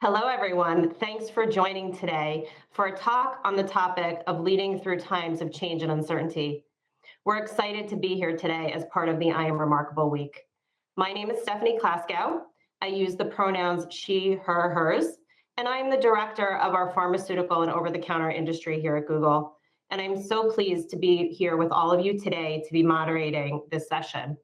Hello, everyone. Thanks for joining today for a talk on the topic of leading through times of change and uncertainty. We're excited to be here today as part of the I Am Remarkable Week. My name is Stefani Klaskow. I use the pronouns she, her, hers, and I'm the director of our pharmaceutical and over-the-counter industry here at Google. And I'm so pleased to be here with all of you today to be moderating this session.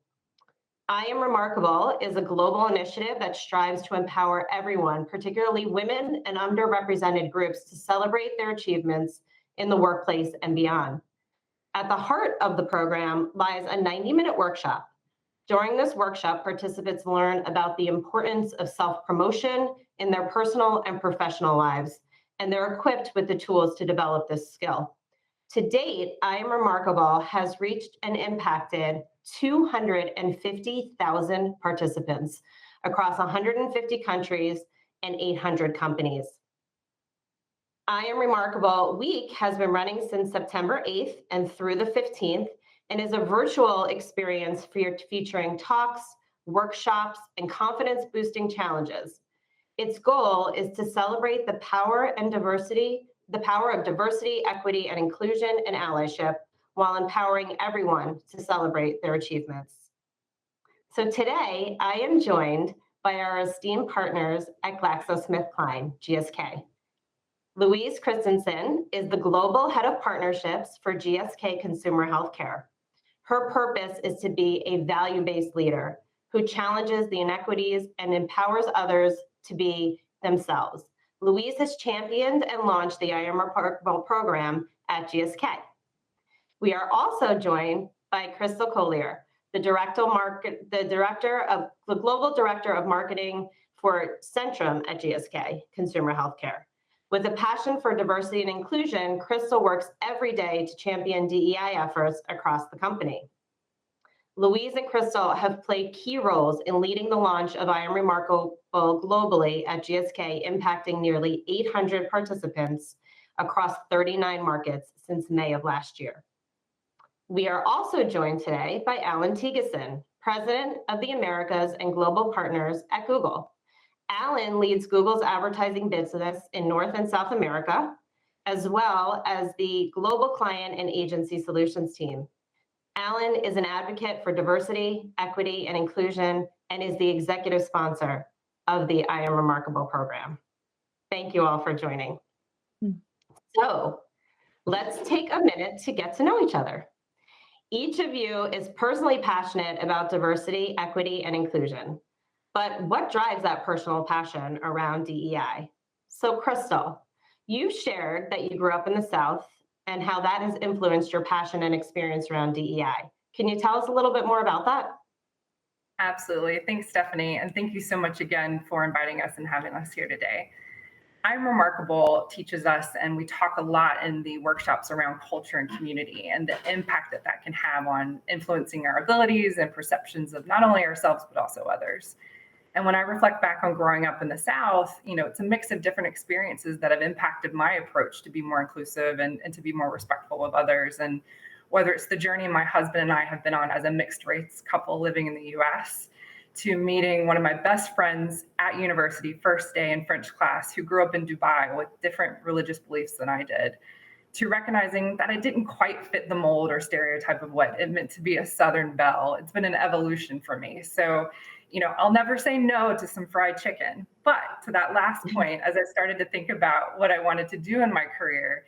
I Am Remarkable is a global initiative that strives to empower everyone, particularly women and underrepresented groups, to celebrate their achievements in the workplace and beyond. At the heart of the program lies a 90-minute workshop. During this workshop, participants learn about the importance of self-promotion in their personal and professional lives, and they're equipped with the tools to develop this skill. To date, I Am Remarkable has reached and impacted 250,000 participants across 150 countries and 800 companies. I Am Remarkable Week has been running since September 8th and through the 15th and is a virtual experience featuring talks, workshops, and confidence-boosting challenges. Its goal is to celebrate the power of diversity, equity, and inclusion and allyship, while empowering everyone to celebrate their achievements. So today, I am joined by our esteemed partners at GlaxoSmithKline, GSK. Louise Kristensen is the Global Head of Partnerships for GSK Consumer Healthcare. Her purpose is to be a value-based leader who challenges the inequities and empowers others to be themselves. Louise has championed and launched the I Am Remarkable program at GSK. We are also joined by Collier, the Global Director of Marketing for Centrum at GSK Consumer Healthcare. With a passion for diversity and inclusion, Crystal works every day to champion DEI efforts across the company. Louise and Crystal have played key roles in leading the launch of I Am Remarkable globally at GSK, impacting nearly 800 participants across 39 markets since May of last year. We are also joined today by Allan Thygesen, President of the Americas and Global Partners at Google. Allan leads Google's advertising business in North and South America, as well as the Global Client and Agency Solutions team. Allan is an advocate for diversity, equity, and inclusion, and is the executive sponsor of the I Am Remarkable program. Thank you all for joining. So let's take a minute to get to know each other. Each of you is personally passionate about diversity, equity, and inclusion. But what drives that personal passion around DEI? So Crystal, you shared that you grew up in the South and how that has influenced your passion and experience around DEI. Can you tell us a little bit more about that? Absolutely. Thanks, Stephanie. And thank you so much again for inviting us and having us here today. I'm Remarkable teaches us, and we talk a lot in the workshops around culture and community and the impact that that can have on influencing our abilities and perceptions of not only ourselves, but also others. And when I reflect back on growing up in the South, it's a mix of different experiences that have impacted my approach to be more inclusive and to be more respectful of others. And whether it's the journey my husband and I have been on as a mixed race couple living in the US, to meeting one of my best friends at university, first day in French class, who grew up in Dubai with different religious beliefs than I did, to recognizing that I didn't quite fit the mold or stereotype of what it meant to be a Southern belle. It's been an evolution for me. So, I'll never say no to some fried chicken. But to that last point, as I started to think about what I wanted to do in my career,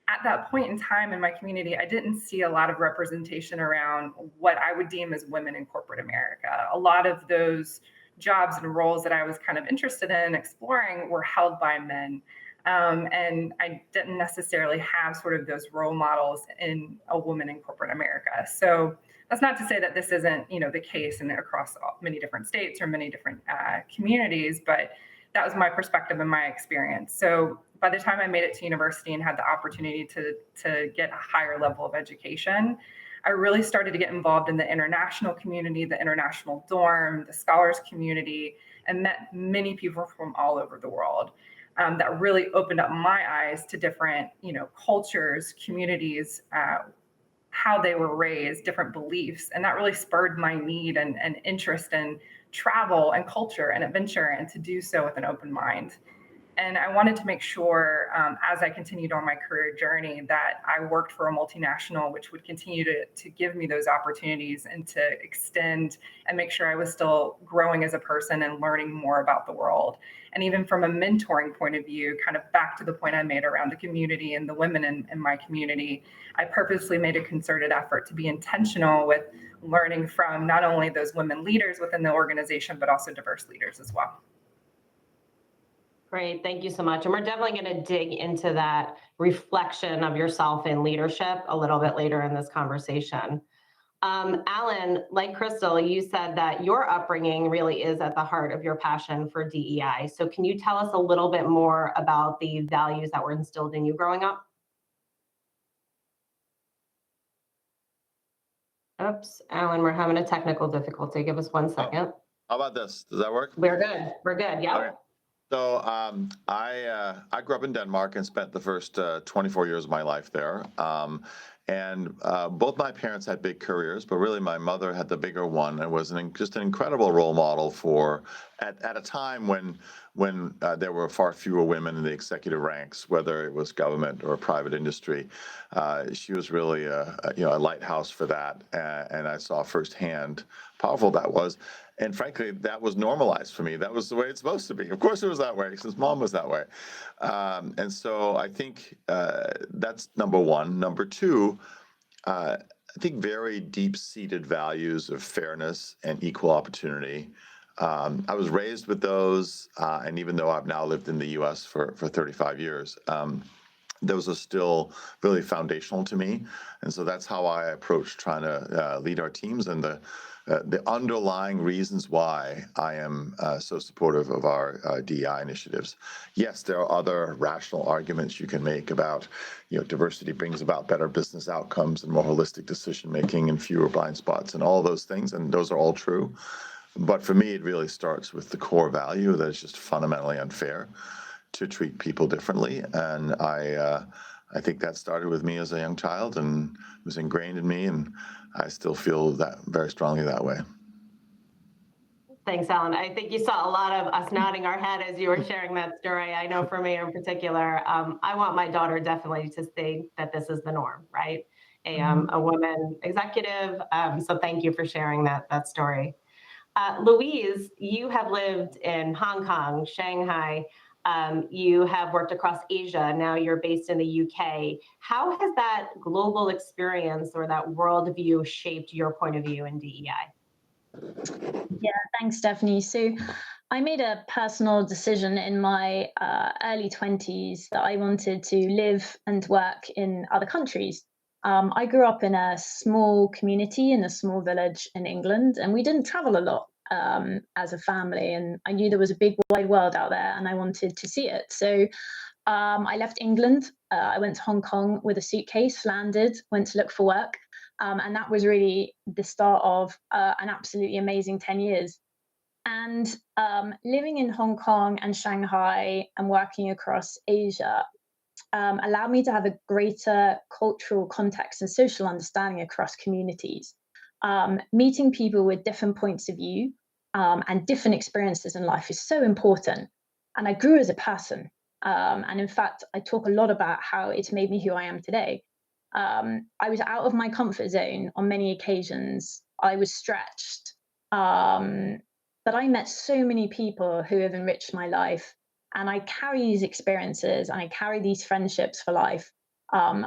at that point in time in my community, I didn't see a lot of representation around what I would deem as women in corporate America. A lot of those jobs and roles that I was kind of interested in exploring were held by men. And I didn't necessarily have sort of those role models in a woman in corporate America. So that's not to say that this isn't, the case and across many different states or many different communities, but that was my perspective and my experience. So by the time I made it to university and had the opportunity to get a higher level of education, I really started to get involved in the international community, the international dorm, the scholars community, and met many people from all over the world. That really opened up my eyes to different, cultures, communities, how they were raised, different beliefs. And that really spurred my need and interest in travel and culture and adventure, and to do so with an open mind. And I wanted to make sure, as I continued on my career journey, that I worked for a multinational, which would continue to give me those opportunities and to extend and make sure I was still growing as a person and learning more about the world. And even from a mentoring point of view, kind of back to the point I made around the community and the women in my community, I purposely made a concerted effort to be intentional with learning from not only those women leaders within the organization, but also diverse leaders as well. Great, thank you so much. And we're definitely going to dig into that reflection of yourself in leadership a little bit later in this conversation. Allan, like Crystal, you said that your upbringing really is at the heart of your passion for DEI. So can you tell us a little bit more about the values that were instilled in you growing up? Oops, Allan, we're having a technical difficulty. Give us 1 second. How about this? Does that work? We're good. We're good. Yeah. Okay. So I grew up in Denmark and spent the first 24 years of my life there. And both my parents had big careers, but really my mother had the bigger one and was just an incredible role model for at a time when there were far fewer women in the executive ranks, whether it was government or private industry. She was really a lighthouse for that, and I saw firsthand how powerful that was. And frankly, that was normalized for me. That was the way it's supposed to be. Of course it was that way, since mom was that way. And so I think that's number one. Number two, I think very deep-seated values of fairness and equal opportunity. I was raised with those, and even though I've now lived in the U.S. for 35 years, those are still really foundational to me. And so that's how I approach trying to lead our teams, and the underlying reasons why I am so supportive of our DEI initiatives. Yes, there are other rational arguments you can make about, diversity brings about better business outcomes and more holistic decision making and fewer blind spots and all those things, and those are all true. But for me, it really starts with the core value that it's just fundamentally unfair to treat people differently, and I think that started with me as a young child and was ingrained in me, and I still feel that very strongly that way. Thanks, Allan. I think you saw a lot of us nodding our head as you were sharing that story. I know for me in particular, I want my daughter definitely to think that this is the norm, right? A woman executive. So thank you for sharing that story. Louise, you have lived in Hong Kong, Shanghai. You have worked across Asia. Now you're based in the UK. How has that global experience or that worldview shaped your point of view in DEI? Yeah, thanks, Stefani. So I made a personal decision in my early 20s that I wanted to live and work in other countries. I grew up in a small community in a small village in England, and we didn't travel a lot as a family. And I knew there was a big wide world out there, and I wanted to see it. So I left England. I went to Hong Kong with a suitcase, landed, went to look for work. And that was really the start of an absolutely amazing 10 years. And living in Hong Kong and Shanghai and working across Asia allowed me to have a greater cultural context and social understanding across communities. Meeting people with different points of view and different experiences in life is so important. And I grew as a person. And in fact, I talk a lot about how it's made me who I am today. I was out of my comfort zone on many occasions. I was stretched. But I met so many people who have enriched my life. And I carry these experiences and I carry these friendships for life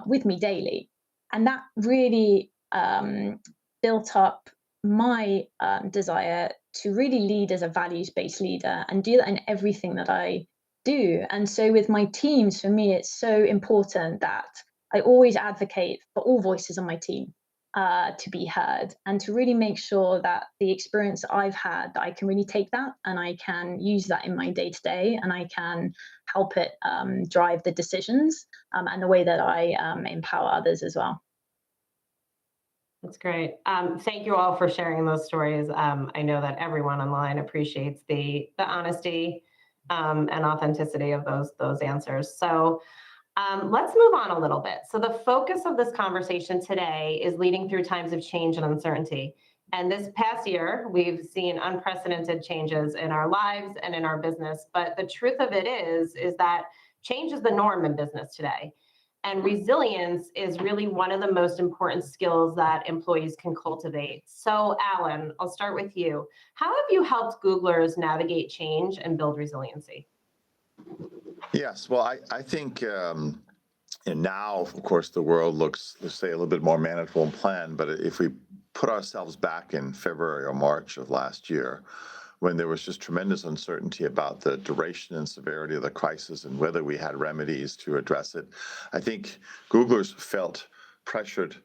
with me daily. And that really built up my desire to really lead as a values-based leader and do that in everything that I do. And so with my teams, for me, it's so important that I always advocate for all voices on my team to be heard and to really make sure that the experience I've had, that I can really take that and I can use that in my day-to-day and I can help it drive the decisions and the way that I empower others as well. That's great. Thank you all for sharing those stories. I know that everyone online appreciates the honesty and authenticity of those answers. So let's move on a little bit. So the focus of this conversation today is leading through times of change and uncertainty. And this past year, we've seen unprecedented changes in our lives and in our business. But the truth of it is that change is the norm in business today. And resilience is really one of the most important skills that employees can cultivate. So, Allan, I'll start with you. How have you helped Googlers navigate change and build resiliency? Yes, well, I think and now, of course, the world looks, let's say, a little bit more manageable and planned. But if we put ourselves back in February or March of last year, when there was just tremendous uncertainty about the duration and severity of the crisis and whether we had remedies to address it, I think Googlers felt pressured,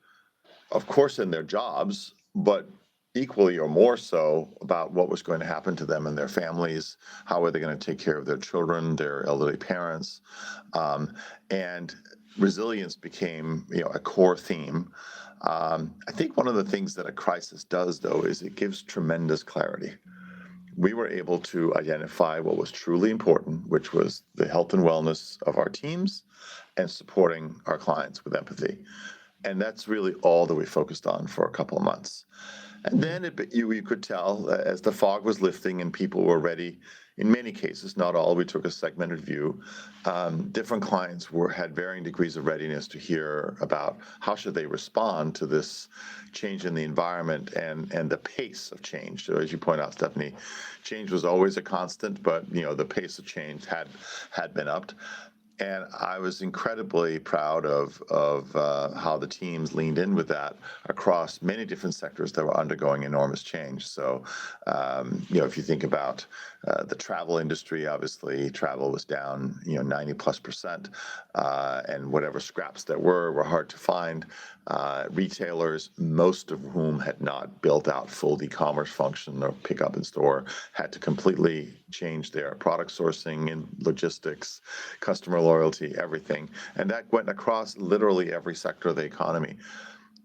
of course, in their jobs, but equally or more so about what was going to happen to them and their families. How were they going to take care of their children, their elderly parents? And resilience became, a core theme. I think one of the things that a crisis does, though, is it gives tremendous clarity. We were able to identify what was truly important, which was the health and wellness of our teams and supporting our clients with empathy. And that's really all that we focused on for a couple of months. And then you could tell as the fog was lifting and people were ready, in many cases, not all, we took a segmented view. Different clients had varying degrees of readiness to hear about how should they respond to this change in the environment and the pace of change. So as you point out, Stefani, change was always a constant, but the pace of change had been upped. And I was incredibly proud of how the teams leaned in with that across many different sectors that were undergoing enormous change. So, if you think about the travel industry, obviously travel was down, 90+%, and whatever scraps there were hard to find. Retailers, most of whom had not built out full e-commerce function or pick up in store, had to completely change their product sourcing and logistics, customer loyalty, everything. And that went across literally every sector of the economy.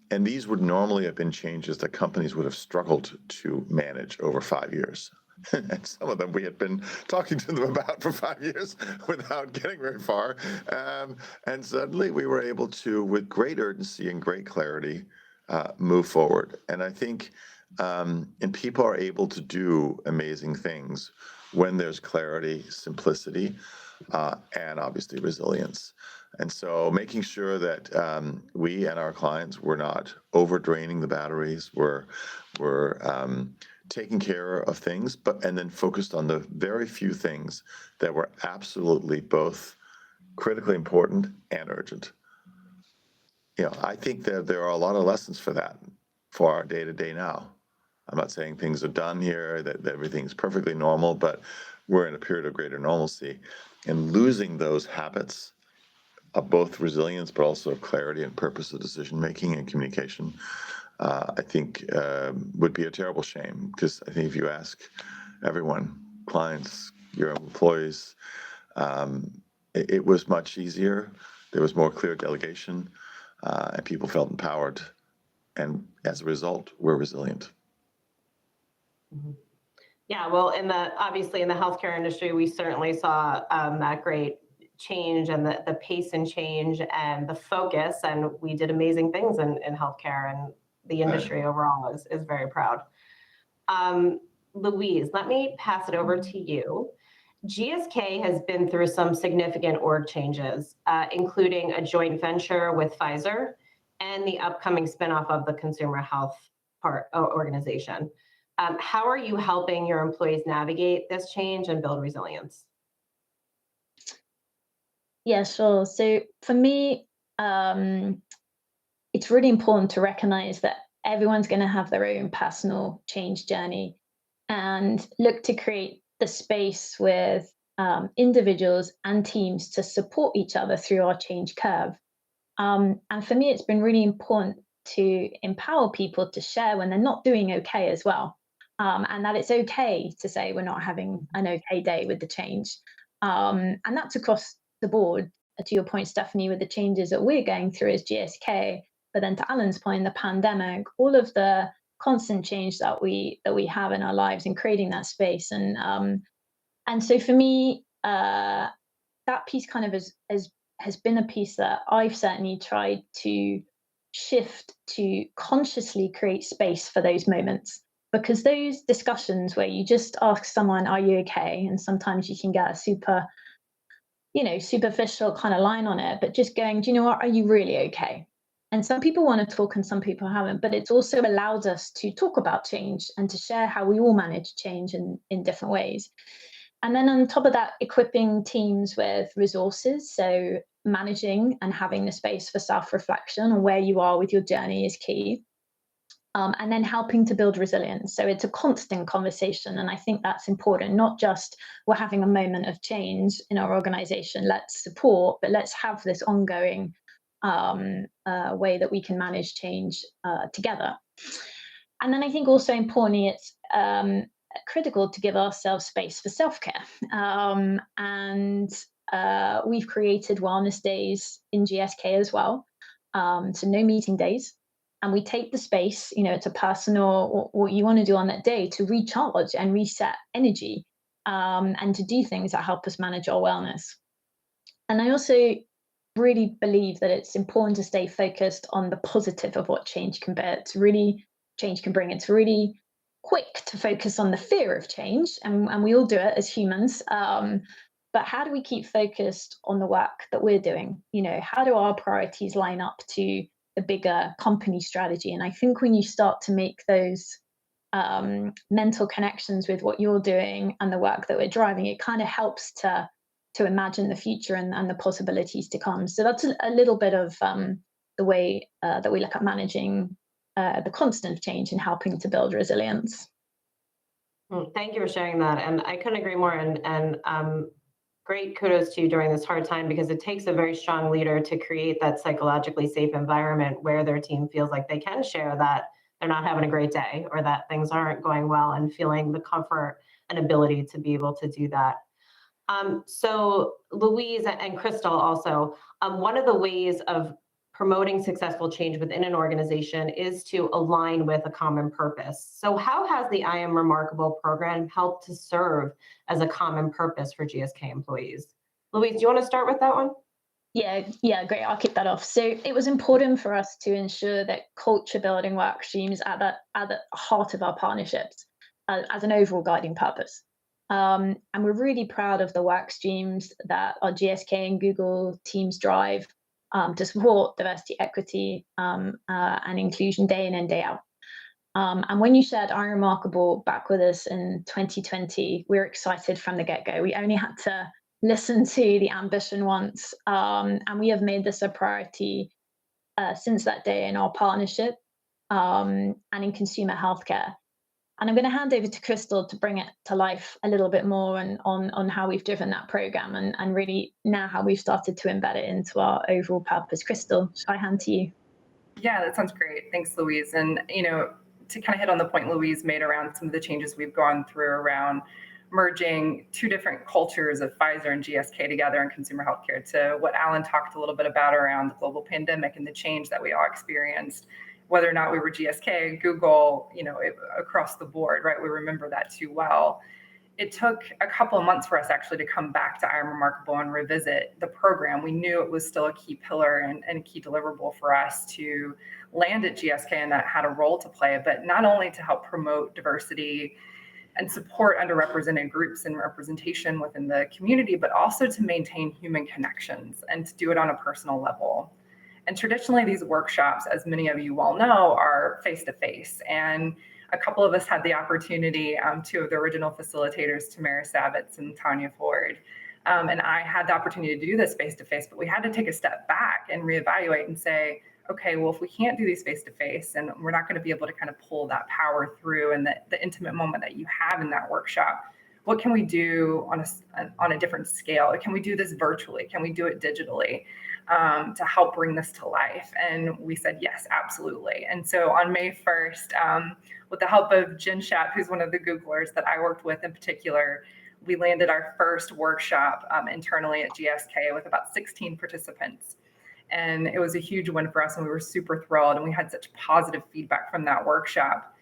And these would normally have been changes that companies would have struggled to manage over 5 years. And some of them we had been talking to them about for 5 years without getting very far. And suddenly we were able to, with great urgency and great clarity, move forward. And I think and people are able to do amazing things when there's clarity, simplicity, and obviously resilience. And so making sure that we and our clients were not overdraining the batteries, we're taking care of things, and then focused on the very few things that were absolutely both critically important and urgent. I think that there are a lot of lessons for that for our day-to-day now. I'm not saying things are done here, that everything's perfectly normal, but we're in a period of greater normalcy. And losing those habits of both resilience, but also of clarity and purpose of decision-making and communication, I think would be a terrible shame. Because I think if you ask everyone, clients, your employees, it was much easier. There was more clear delegation, and people felt empowered. And as a result, we're resilient. Mm-hmm. Yeah, well, obviously in the healthcare industry, we certainly saw that great change and the pace and change and the focus, and we did amazing things in healthcare, and the industry overall is very proud. Louise, let me pass it over to you. GSK has been through some significant org changes, including a joint venture with Pfizer and the upcoming spinoff of the consumer health organization. How are you helping your employees navigate this change and build resilience? Yeah, sure. So for me, it's really important to recognize that everyone's going to have their own personal change journey and look to create the space with individuals and teams to support each other through our change curve. And for me, it's been really important to empower people to share when they're not doing okay as well. And that it's okay to say we're not having an okay day with the change. And that's across the board, to your point, Stefani, with the changes that we're going through as GSK, but then to Allan's point, the pandemic, all of the constant change that we have in our lives and creating that space. And so for me, that piece kind of has been a piece that I've certainly tried to shift to consciously create space for those moments. Because those discussions where you just ask someone, are you okay? And sometimes you can get a superficial kind of line on it, but just going, do you know what, are you really okay? And some people want to talk and some people haven't, but it's also allowed us to talk about change and to share how we all manage change in different ways. And then on top of that, equipping teams with resources. So managing and having the space for self-reflection on where you are with your journey is key. And then helping to build resilience. So it's a constant conversation. And I think that's important, not just we're having a moment of change in our organization, let's support, but let's have this ongoing way that we can manage change together. And then I think also importantly, it's critical to give ourselves space for self-care. We've created wellness days in GSK as well. So no meeting days. And we take the space, it's a personal, what you want to do on that day to recharge and reset energy, and to do things that help us manage our wellness. And I also really believe that it's important to stay focused on the positive of what change can bring. It's really quick to focus on the fear of change, and we all do it as humans. But how do we keep focused on the work that we're doing? How do our priorities line up to the bigger company strategy? And I think when you start to make those mental connections with what you're doing and the work that we're driving, it kind of helps to imagine the future and the possibilities to come. So that's a little bit of the way that we look at managing the constant change and helping to build resilience. Thank you for sharing that. And I couldn't agree more. And great kudos to you during this hard time, because it takes a very strong leader to create that psychologically safe environment where their team feels like they can share that they're not having a great day or that things aren't going well, and feeling the comfort and ability to be able to do that. So Louise and Crystal also, one of the ways of promoting successful change within an organization is to align with a common purpose. So how has the I Am Remarkable program helped to serve as a common purpose for GSK employees? Louise, do you want to start with that one? Yeah, great. I'll kick that off. So it was important for us to ensure that culture building work streams at the heart of our partnerships as an overall guiding purpose. And we're really proud of the work streams that our GSK and Google teams drive to support diversity, equity, and inclusion day in and day out. And when you shared I Am Remarkable back with us in 2020, we were excited from the get-go. We only had to listen to the ambition once, and we have made this a priority since that day in our partnership and in consumer healthcare. And I'm going to hand over to Crystal to bring it to life a little bit more and on how we've driven that program and really now how we've started to embed it into our overall purpose. Crystal, shall I hand to you? Yeah, that sounds great. Thanks, Louise. And, to kind of hit on the point Louise made around some of the changes we've gone through around merging two different cultures of Pfizer and GSK together in consumer healthcare, to what Allan talked a little bit about around the global pandemic and the change that we all experienced, whether or not we were GSK, Google, across the board, right? We remember that too well. It took a couple of months for us actually to come back to I Am Remarkable and revisit the program. We knew it was still a key pillar and a key deliverable for us to land at GSK, and that had a role to play, but not only to help promote diversity and support underrepresented groups and representation within the community, but also to maintain human connections and to do it on a personal level. And traditionally, these workshops, as many of you well know, are face-to-face. And a couple of us had the opportunity, two of the original facilitators, Tamara Savitz and Tanya Ford, and I had the opportunity to do this face-to-face, but we had to take a step back and reevaluate and say, okay, well, if we can't do these face-to-face and we're not going to be able to kind of pull that power through and the intimate moment that you have in that workshop, what can we do on a different scale? Can we do this virtually? Can we do it digitally to help bring this to life? And we said, yes, absolutely. And so on May 1st, with the help of Jen Schapp, who's one of the Googlers that I worked with in particular, we landed our first workshop internally at GSK with about 16 participants. And it was a huge win for us, and we were super thrilled, and we had such positive feedback from that workshop.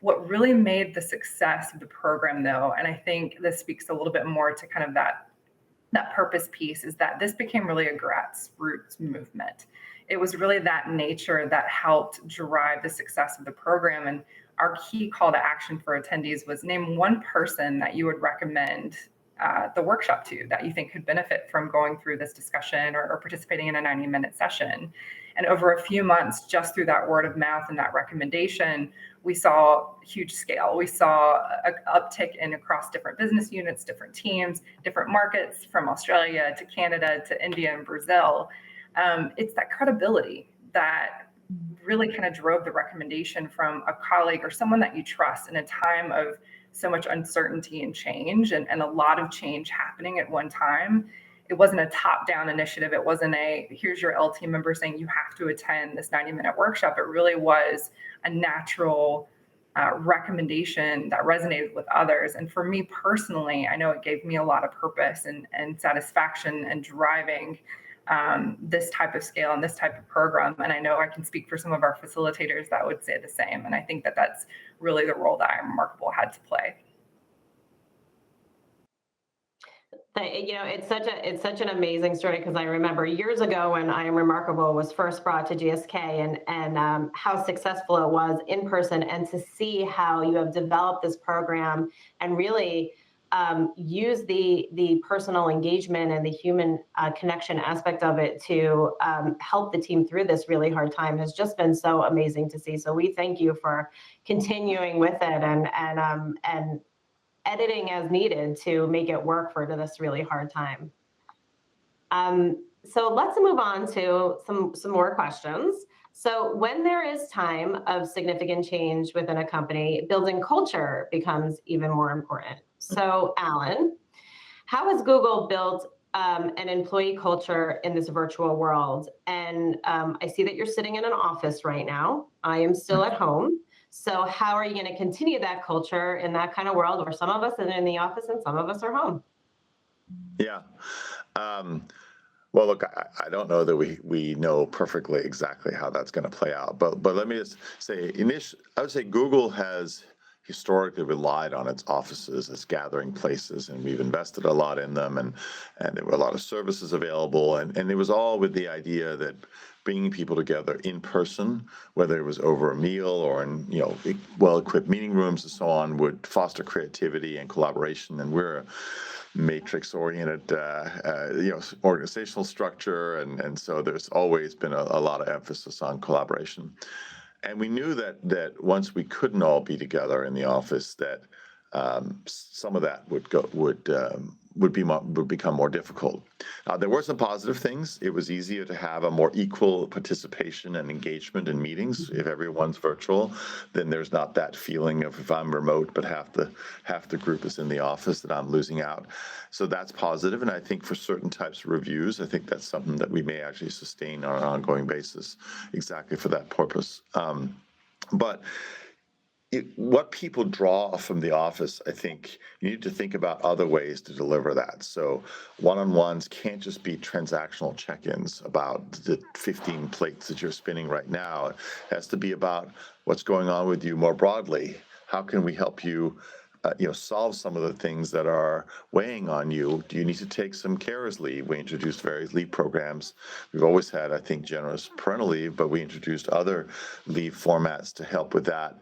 What really made the success of the program, though, and I think this speaks a little bit more to kind of that purpose piece, is that this became really a grassroots movement. it was really that nature that helped drive the success of the program. And our key call to action for attendees was name one person that you would recommend the workshop to that you think could benefit from going through this discussion or participating in a 90-minute session. And over a few months, just through that word of mouth and that recommendation, we saw huge scale. We saw an uptick in across different business units, different teams, different markets, from Australia to Canada to India and Brazil. It's that credibility that really kind of drove the recommendation from a colleague or someone that you trust in a time of so much uncertainty and change and a lot of change happening at one time. It wasn't a top-down initiative. It wasn't here's your L team member saying you have to attend this 90-minute workshop. It really was a natural recommendation that resonated with others. And for me personally, I know it gave me a lot of purpose and satisfaction and driving this type of scale and this type of program. And I know I can speak for some of our facilitators that would say the same. And I think that that's really the role that I'm Remarkable had to play. It's such an amazing story, because I remember years ago when I Am Remarkable was first brought to GSK and how successful it was in person, and to see how you have developed this program and really use the personal engagement and the human connection aspect of it to help the team through this really hard time has just been so amazing to see. So we thank you for continuing with it and editing as needed to make it work for this really hard time. So let's move on to some more questions. So when there is time of significant change within a company, building culture becomes even more important. So Allan, how has Google built an employee culture in this virtual world? And I see that you're sitting in an office right now. I am still at home. So how are you going to continue that culture in that kind of world where some of us are in the office and some of us are home? Yeah. Well, look, I don't know that we know perfectly exactly how that's going to play out, but let me just say, I would say Google has historically relied on its offices as gathering places, and we've invested a lot in them, and there were a lot of services available, and it was all with the idea that bringing people together in person, whether it was over a meal or in well-equipped meeting rooms and so on, would foster creativity and collaboration. And we're a matrix-oriented organizational structure, and so there's always been a lot of emphasis on collaboration. And we knew that once we couldn't all be together in the office, that some of that would become more difficult. There were some positive things. It was easier to have a more equal participation and engagement in meetings. If everyone's virtual, then there's not that feeling of, if I'm remote but half the group is in the office, that I'm losing out. So that's positive. And I think for certain types of reviews, I think that's something that we may actually sustain on an ongoing basis, exactly for that purpose. But what people draw from the office, I think you need to think about other ways to deliver that. So one-on-ones can't just be transactional check-ins about the 15 plates that you're spinning right now. It has to be about what's going on with you more broadly. How can we help you solve some of the things that are weighing on you? Do you need to take some carers leave? We introduced various leave programs. We've always had, I think, generous parental leave, but we introduced other leave formats to help with that.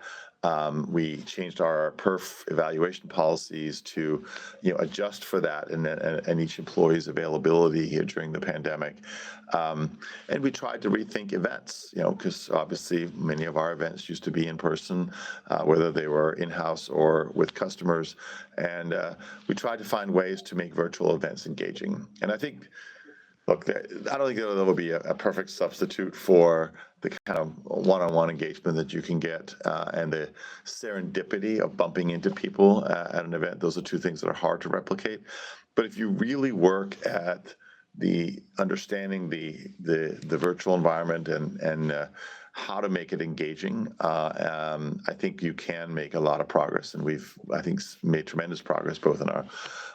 We changed our perf evaluation policies to, adjust for that and each employee's availability here during the pandemic. And we tried to rethink events, because obviously many of our events used to be in person, whether they were in-house or with customers. And we tried to find ways to make virtual events engaging. And I think, look, I don't think there will be a perfect substitute for the kind of one-on-one engagement that you can get and the serendipity of bumping into people at an event. Those are two things that are hard to replicate. But if you really work at the understanding the virtual environment and how to make it engaging, I think you can make a lot of progress. And we've, I think, made tremendous progress both in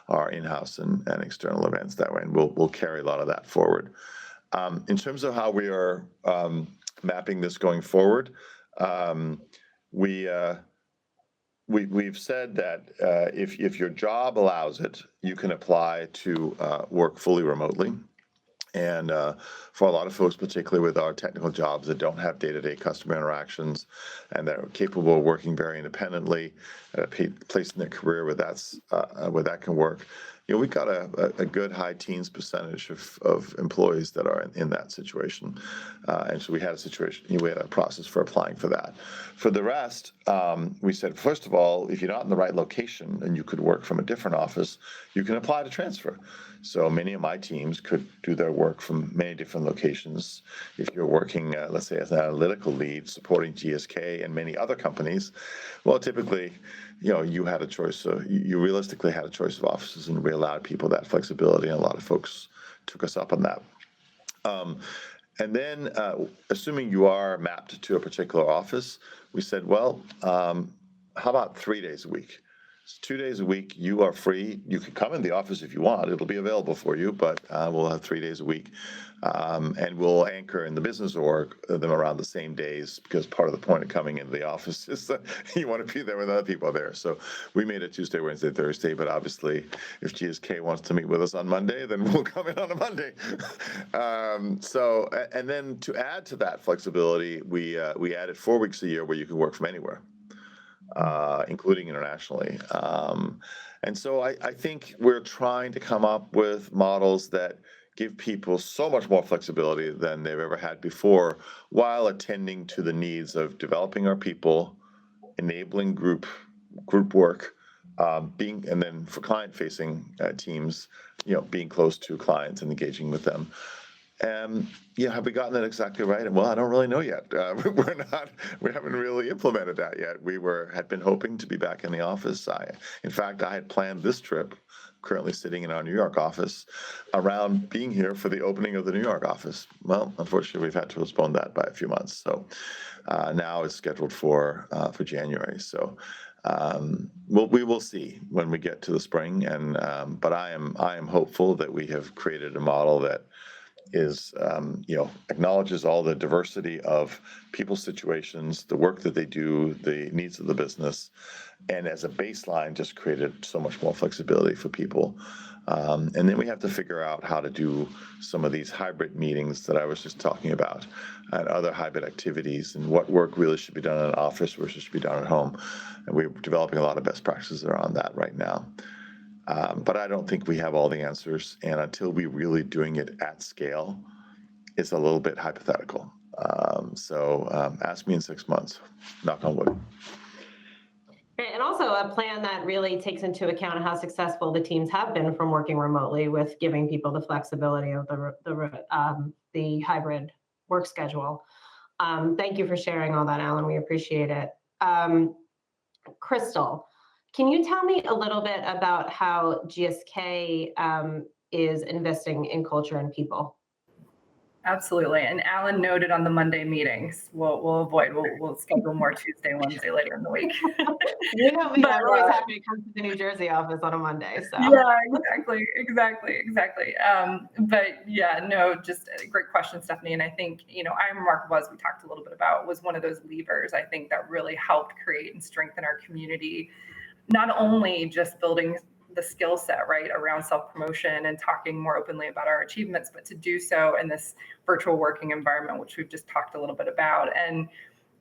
our in-house and external events that way. And we'll carry a lot of that forward. In terms of how we are mapping this going forward, we've said that if your job allows it, you can apply to work fully remotely. And for a lot of folks, particularly with our technical jobs that don't have day-to-day customer interactions and that are capable of working very independently at a place in their career where that can work, we've got a good high teens percentage of employees that are in that situation. And so we had a process for applying for that. For the rest, we said, first of all, if you're not in the right location and you could work from a different office, you can apply to transfer. So many of my teams could do their work from many different locations. If you're working, let's say, as an analytical lead supporting GSK and many other companies, well, typically, you had a choice. You realistically had a choice of offices, and we allowed people that flexibility, and a lot of folks took us up on that. And then, assuming you are mapped to a particular office, we said, well, how about 3 days a week? 2 days a week, you are free. You can come in the office if you want. It'll be available for you, but we'll have 3 days a week. And we'll anchor in the business org them around the same days, because part of the point of coming into the office is that you want to be there when other people are there. So we made it Tuesday, Wednesday, Thursday, but obviously if GSK wants to meet with us on Monday, then we'll come in on a Monday. And then to add to that flexibility, we added 4 weeks a year where you can work from anywhere. Including internationally. And so I think we're trying to come up with models that give people so much more flexibility than they've ever had before, while attending to the needs of developing our people, enabling group work, and then for client-facing teams, being close to clients and engaging with them. Have we gotten that exactly right? Well, I don't really know yet. We haven't really implemented that yet. We had been hoping to be back in the office. In fact, I had planned this trip, currently sitting in our New York office, around being here for the opening of the New York office. Well, unfortunately, we've had to postpone that by a few months. So now it's scheduled for January. So we will see when we get to the spring. But I am hopeful that we have created a model that is, acknowledges all the diversity of people's situations, the work that they do, the needs of the business, and as a baseline, just created so much more flexibility for people. And then we have to figure out how to do some of these hybrid meetings that I was just talking about, and other hybrid activities, and what work really should be done in an office versus should be done at home. And we're developing a lot of best practices around that right now. But I don't think we have all the answers, and until we're really doing it at scale, it's a little bit hypothetical. So ask me in 6 months, knock on wood. And also a plan that really takes into account how successful the teams have been from working remotely, with giving people the flexibility of the hybrid work schedule. Thank you for sharing all that, Allan. We appreciate it. Crystal, can you tell me a little bit about how GSK is investing in culture and people? Absolutely. And Allan noted on the Monday meetings, we'll avoid, we'll schedule more Tuesday, Wednesday later in the week. You know me, I'm always happy to come to the New Jersey office on a Monday. So yeah, exactly. But yeah, no, just a great question, Stephanie. And I think, I'm remarkable, as we talked a little bit about, was one of those levers, I think, that really helped create and strengthen our community. Not only just building the skill set, right, around self-promotion and talking more openly about our achievements, but to do so in this virtual working environment, which we've just talked a little bit about. And,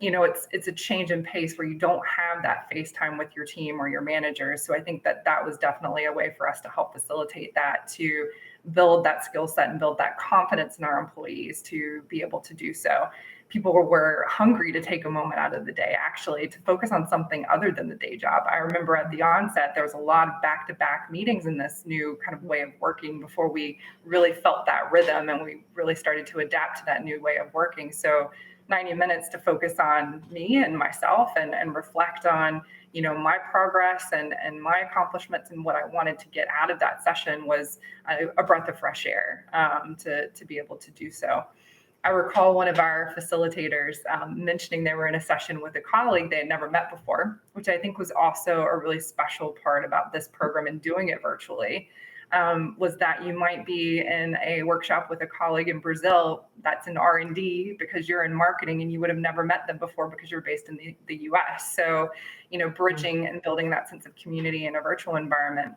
it's a change in pace where you don't have that face time with your team or your managers. So I think that was definitely a way for us to help facilitate that, to build that skill set and build that confidence in our employees to be able to do so. People were hungry to take a moment out of the day, actually, to focus on something other than the day job. I remember at the onset, there was a lot of back-to-back meetings in this new kind of way of working before we really felt that rhythm and we really started to adapt to that new way of working. So 90 minutes to focus on me and myself and reflect on, my progress and my accomplishments and what I wanted to get out of that session was a breath of fresh air to be able to do so. I recall one of our facilitators mentioning they were in a session with a colleague they had never met before, which I think was also a really special part about this program and doing it virtually, was that you might be in a workshop with a colleague in Brazil that's in R&D because you're in marketing and you would have never met them before because you're based in the US. So, bridging and building that sense of community in a virtual environment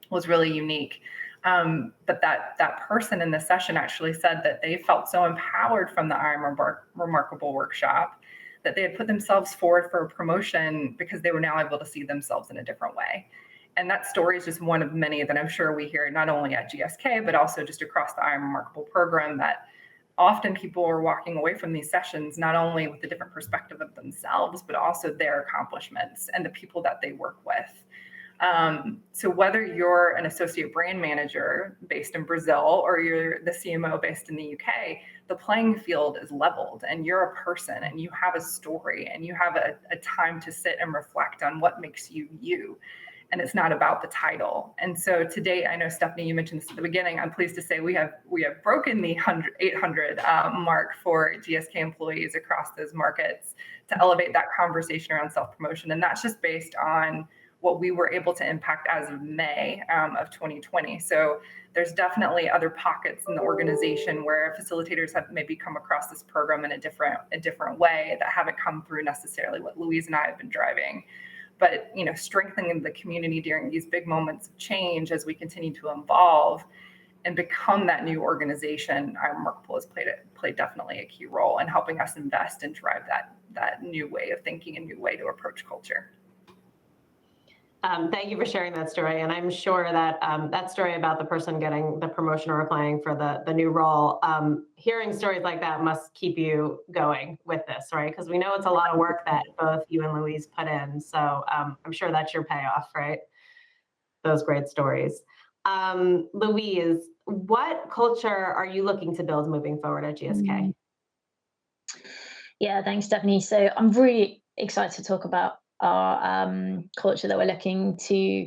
was really unique. But that person in the session actually said that they felt so empowered from the I Am Remarkable workshop that they had put themselves forward for a promotion because they were now able to see themselves in a different way. And that story is just one of many that I'm sure we hear not only at GSK, but also just across the I Am Remarkable program, that often people are walking away from these sessions not only with a different perspective of themselves, but also their accomplishments and the people that they work with. So whether you're an associate brand manager based in Brazil or you're the CMO based in the UK, the playing field is leveled and you're a person and you have a story and you have a time to sit and reflect on what makes you you. And it's not about the title. And so today, I know, Stefani, you mentioned this at the beginning, I'm pleased to say we have broken the 800 mark for GSK employees across those markets to elevate that conversation around self-promotion. And that's just based on what we were able to impact as of May of 2020. So there's definitely other pockets in the organization where facilitators have maybe come across this program in a different way that haven't come through necessarily what Louise and I have been driving. But strengthening the community during these big moments of change as we continue to evolve and become that new organization, I Am Remarkable has played definitely a key role in helping us invest and drive that new way of thinking and new way to approach culture. Thank you for sharing that story. And I'm sure that that story about the person getting the promotion or applying for the new role, hearing stories like that must keep you going with this, right? Because we know it's a lot of work that both you and Louise put in. So I'm sure that's your payoff, right? Those great stories. Louise, what culture are you looking to build moving forward at GSK? Yeah, thanks, Stefani. So I'm really excited to talk about our culture that we're looking to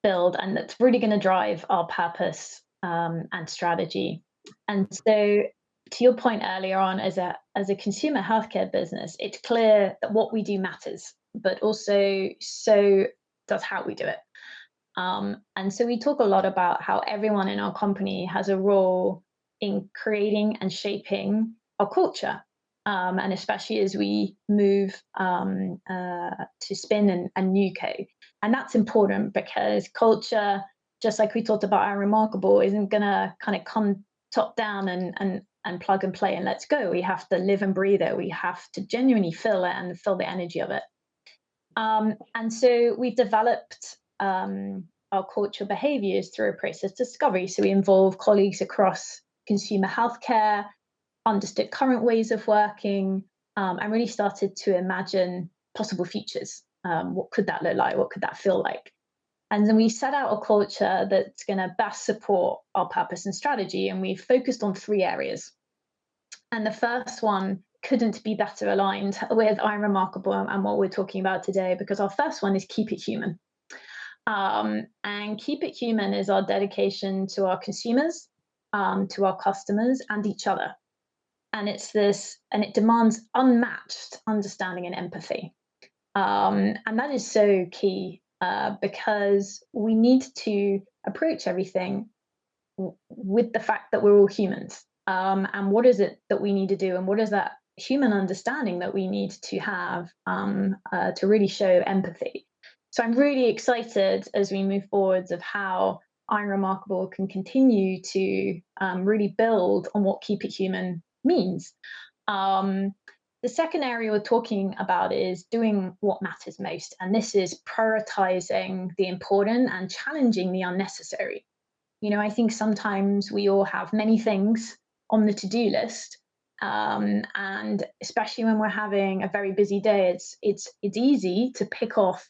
build, and that's really going to drive our purpose and strategy. And so, to your point earlier on, as a consumer healthcare business, it's clear that what we do matters, but also so does how we do it. And so we talk a lot about how everyone in our company has a role in creating and shaping our culture. And especially as we move to spin and new code. And that's important because culture, just like we talked about, our remarkable, isn't going to kind of come top down and plug and play and let's go. We have to live and breathe it. We have to genuinely feel it and feel the energy of it. And so we've developed our cultural behaviors through a process discovery. So we involve colleagues across consumer healthcare, understood current ways of working, and really started to imagine possible futures. What could that look like? What could that feel like? And then we set out a culture that's going to best support our purpose and strategy. And we focused on 3 areas. And the first one couldn't be better aligned with I Am Remarkable and what we're talking about today, because our first one is keep it human. And keep it human is our dedication to our consumers, to our customers, and each other. And it demands unmatched understanding and empathy. And that is so key because we need to approach everything with the fact that we're all humans. And what is it that we need to do? And what is that human understanding that we need to have to really show empathy? So I'm really excited as we move forwards of how I'm Remarkable can continue to really build on what Keep It Human means. The second area we're talking about is doing what matters most. And this is prioritizing the important and challenging the unnecessary. I think sometimes we all have many things on the to-do list. And especially when we're having a very busy day, it's easy to pick off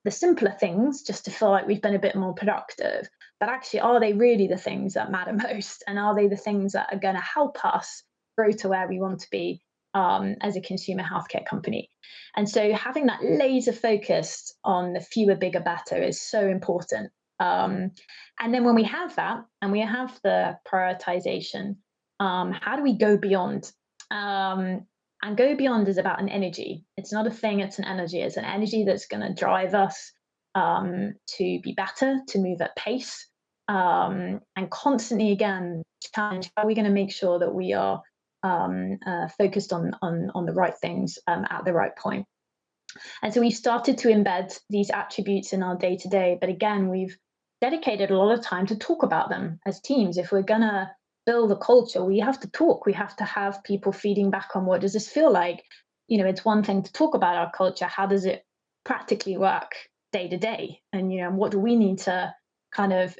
the simpler things just to feel like we've been a bit more productive. But actually, are they really the things that matter most? And are they the things that are going to help us grow to where we want to be as a consumer healthcare company? And so having that laser focused on the fewer, bigger, better is so important. And then when we have that and we have the prioritization, how do we go beyond? And go beyond is about an energy. It's not a thing, it's an energy. It's an energy that's going to drive us to be better, to move at pace, and constantly, again, challenge how are we going to make sure that we are focused on the right things at the right point. And so we've started to embed these attributes in our day-to-day, but again, we've dedicated a lot of time to talk about them as teams. If we're gonna build a culture, we have to talk. We have to have people feeding back on what does this feel like. It's one thing to talk about our culture. How does it practically work day to day? And what do we need to kind of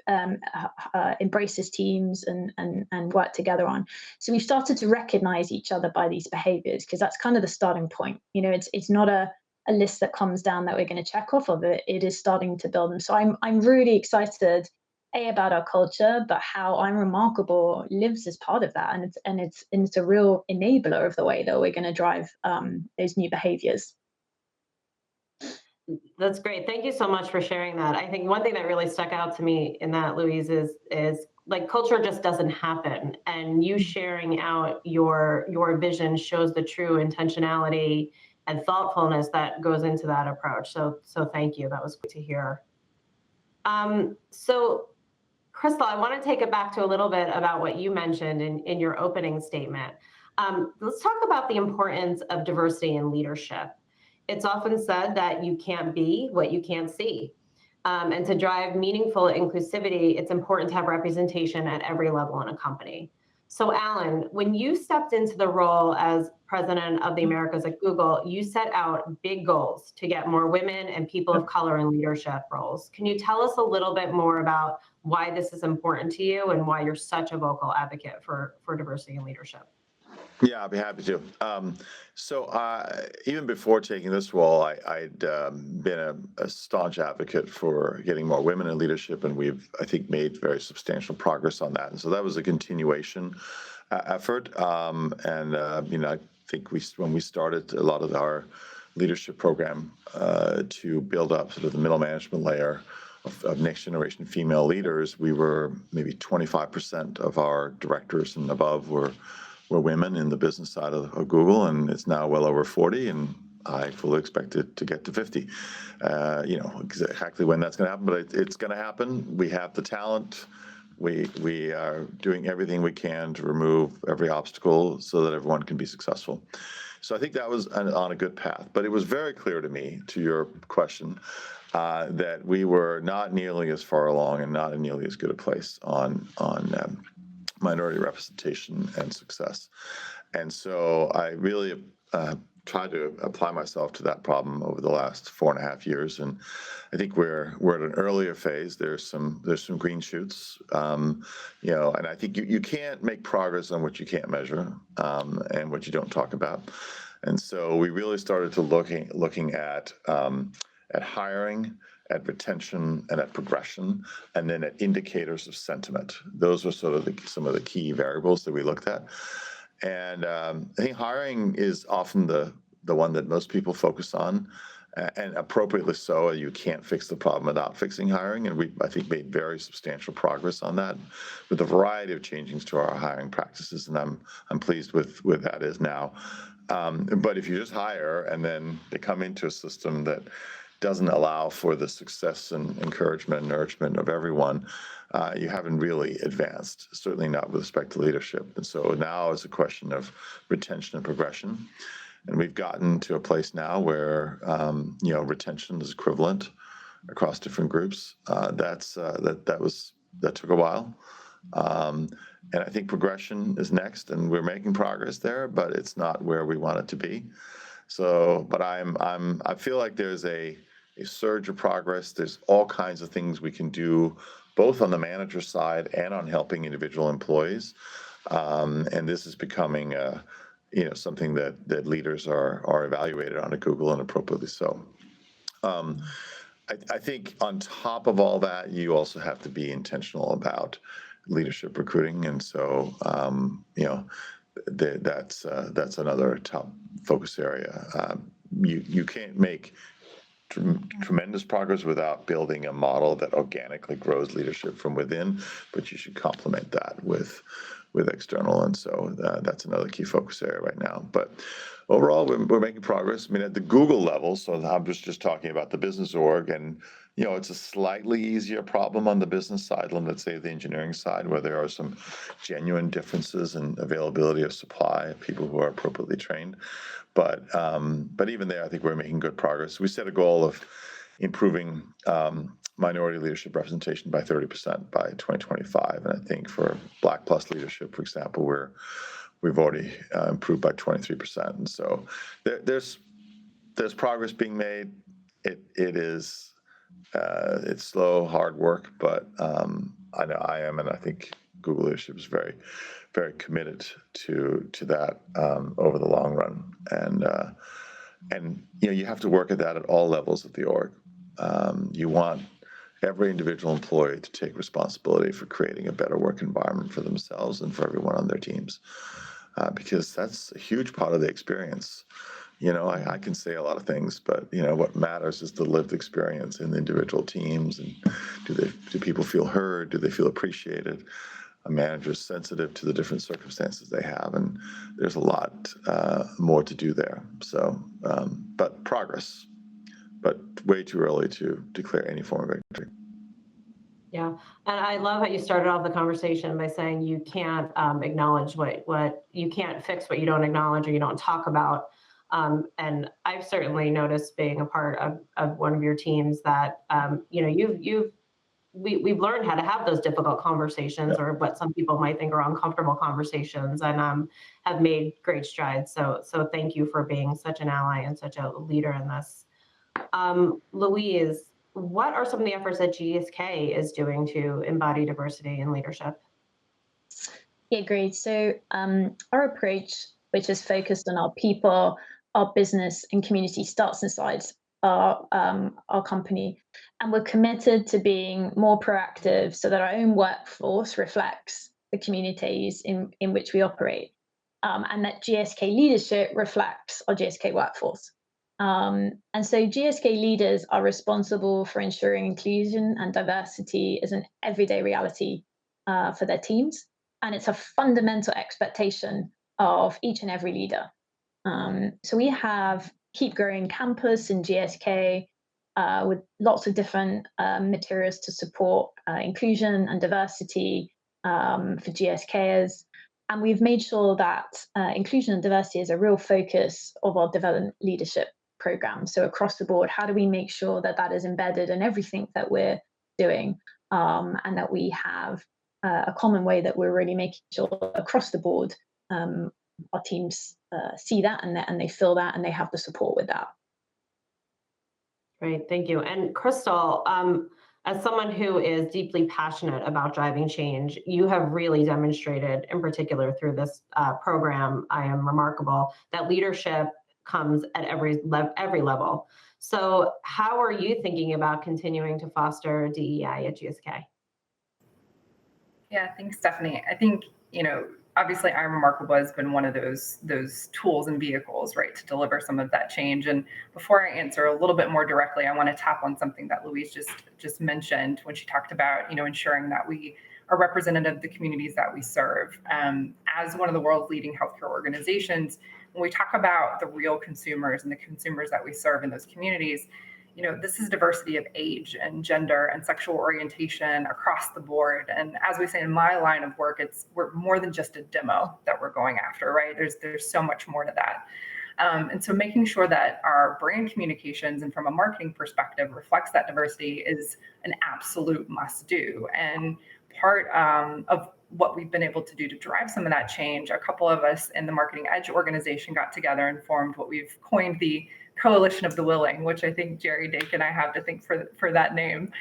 embrace as teams and work together on? So we've started to recognize each other by these behaviors, because that's kind of the starting point. It's not a list that comes down that we're going to check off of it. It is starting to build. And so I'm really excited about our culture, but how I'm Remarkable lives as part of that, and it's a real enabler of the way that we're going to drive those new behaviors. That's great. Thank you so much for sharing that. I think one thing that really stuck out to me in that, Louise, is like culture just doesn't happen, and you sharing out your vision shows the true intentionality and thoughtfulness that goes into that approach. So thank you. That was good to hear. So Crystal, I want to take it back to a little bit about what you mentioned in your opening statement. Let's talk about the importance of diversity in leadership. It's often said that you can't be what you can't see. And to drive meaningful inclusivity, it's important to have representation at every level in a company. So Allan, when you stepped into the role as president of the Americas at Google, you set out big goals to get more women and people of color in leadership roles. Can you tell us a little bit more about why this is important to you and why you're such a vocal advocate for diversity in leadership? Yeah, I'll be happy to. Even before taking this role, I'd been a staunch advocate for getting more women in leadership, and we've, I think, made very substantial progress on that. And so that was a continuation effort. I think when we started a lot of our leadership program to build up sort of the middle management layer of next generation female leaders, we were maybe 25% of our directors and above were women in the business side of Google, and it's now well over 40, and I fully expect it to get to 50. Exactly when that's going to happen, but it's going to happen. We have the talent. We are doing everything we can to remove every obstacle so that everyone can be successful. So I think that was on a good path. But it was very clear to me, to your question, that we were not nearly as far along and not in nearly as good a place on minority representation and success. And so I really tried to apply myself to that problem over the last 4.5 years, and I think we're at an earlier phase. There's some green shoots, and I think you can't make progress on what you can't measure and what you don't talk about. And so we really started to looking at hiring, at retention, and at progression, and then at indicators of sentiment. Those were sort of some of the key variables that we looked at. And I think hiring is often the one that most people focus on, and appropriately so. You can't fix the problem without fixing hiring, and we, I think, made very substantial progress on that with a variety of changes to our hiring practices, and I'm pleased with that is now. But if you just hire and then they come into a system that doesn't allow for the success and encouragement and nourishment of everyone, you haven't really advanced, certainly not with respect to leadership. And so now it's a question of retention and progression. And we've gotten to a place now where retention is equivalent across different groups. That took a while. And I think progression is next, and we're making progress there, but it's not where we want it to be. So, but I feel like there's a surge of progress. There's all kinds of things we can do, both on the manager side and on helping individual employees. And this is becoming something that leaders are evaluated on at Google, and appropriately so. I think on top of all that, you also have to be intentional about leadership recruiting, and so that's another top focus area. You can't make tremendous progress without building a model that organically grows leadership from within, but you should complement that with external, and so that's another key focus area right now. But overall, we're making progress. I mean, at the Google level, so I'm just talking about the business org, and it's a slightly easier problem on the business side than, let's say, the engineering side, where there are some genuine differences in availability of supply of people who are appropriately trained. But even there, I think we're making good progress. We set a goal of improving minority leadership representation by 30% by 2025. And I think for Black Plus leadership, for example, we've already improved by 23%. And so there's progress being made. It's slow, hard work, but I know I am, and I think Google leadership is very, very committed to that over the long run. And you have to work at that at all levels of the org. You want every individual employee to take responsibility for creating a better work environment for themselves and for everyone on their teams, because that's a huge part of the experience. I can say a lot of things, but what matters is the lived experience in the individual teams. And do people feel heard? Do they feel appreciated? A manager's sensitive to the different circumstances they have, and there's a lot more to do there. So, but progress, but way too early to declare any form of victory. Yeah, and I love how you started off the conversation by saying you can't acknowledge what you can't fix what you don't acknowledge or you don't talk about. And I've certainly noticed being a part of one of your teams that we've learned how to have those difficult conversations, or what some people might think are uncomfortable conversations, and have made great strides. So thank you for being such an ally and such a leader in this. Louise, what are some of the efforts that GSK is doing to embody diversity in leadership? Yeah, great. So our approach, which is focused on our people, our business and community, starts inside our company, and we're committed to being more proactive so that our own workforce reflects the communities in which we operate, and that GSK leadership reflects our GSK workforce. And so GSK leaders are responsible for ensuring inclusion and diversity is an everyday reality for their teams, and it's a fundamental expectation of each and every leader. So we have Keep Growing Campus in GSK with lots of different materials to support inclusion and diversity for GSKers. And we've made sure that inclusion and diversity is a real focus of our development leadership program. So across the board, how do we make sure that that is embedded in everything that we're doing, and that we have a common way that we're really making sure across the board our teams see that and they feel that and they have the support with that. Great, thank you. And Crystal, as someone who is deeply passionate about driving change, you have really demonstrated, in particular through this program, I Am Remarkable, that leadership comes at every level. So how are you thinking about continuing to foster DEI at GSK? Yeah, thanks, Stephanie. I think, obviously I'm Remarkable has been one of those tools and vehicles, right, to deliver some of that change. And before I answer a little bit more directly, I want to tap on something that Louise just mentioned when she talked about, ensuring that we are representative of the communities that we serve. As one of the world's leading healthcare organizations, when we talk about the real consumers and the consumers that we serve in those communities, this is diversity of age and gender and sexual orientation across the board. And as we say in my line of work, we're more than just a demo that we're going after, right? There's so much more to that. And so making sure that our brand communications and from a marketing perspective reflects that diversity is an absolute must do. And part of what we've been able to do to drive some of that change, a couple of us in the Marketing Edge organization got together and formed what we've coined the Coalition of the Willing, which I think Jerry Dake and I have to think for that name.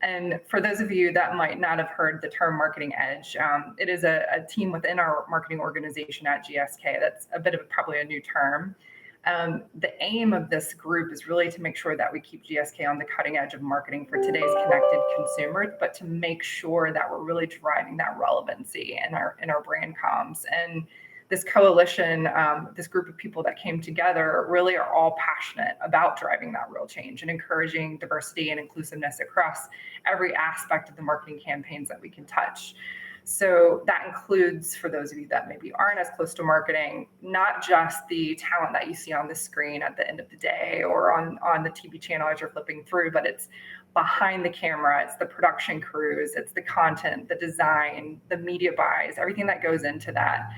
And for those of you that might not have heard the term Marketing Edge, it is a team within our marketing organization at GSK. That's a bit of probably a new term. The aim of this group is really to make sure that we keep GSK on the cutting edge of marketing for today's connected consumer, but to make sure that we're really driving that relevancy in our brand comms. And this coalition, this group of people that came together really are all passionate about driving that real change and encouraging diversity and inclusiveness across every aspect of the marketing campaigns that we can touch. So that includes, for those of you that maybe aren't as close to marketing, not just the talent that you see on the screen at the end of the day or on the TV channel as you're flipping through, but it's behind the camera, it's the production crews, it's the content, the design, the media buys, everything that goes into that.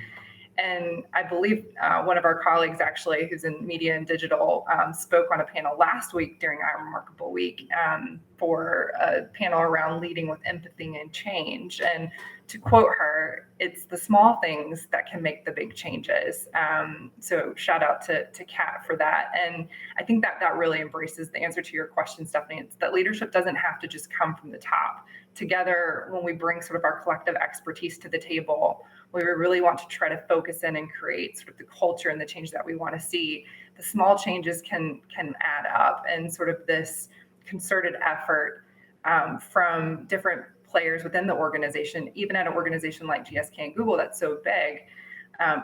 And I believe one of our colleagues, actually, who's in media and digital, spoke on a panel last week during our Remarkable Week for a panel around leading with empathy and change. And to quote her, it's the small things that can make the big changes. So shout out to Kat for that. And I think that really embraces the answer to your question, Stephanie. It's that leadership doesn't have to just come from the top. Together, when we bring sort of our collective expertise to the table, we really want to try to focus in and create sort of the culture and the change that we want to see. The small changes can add up, and sort of this concerted effort from different players within the organization, even at an organization like GSK and Google that's so big,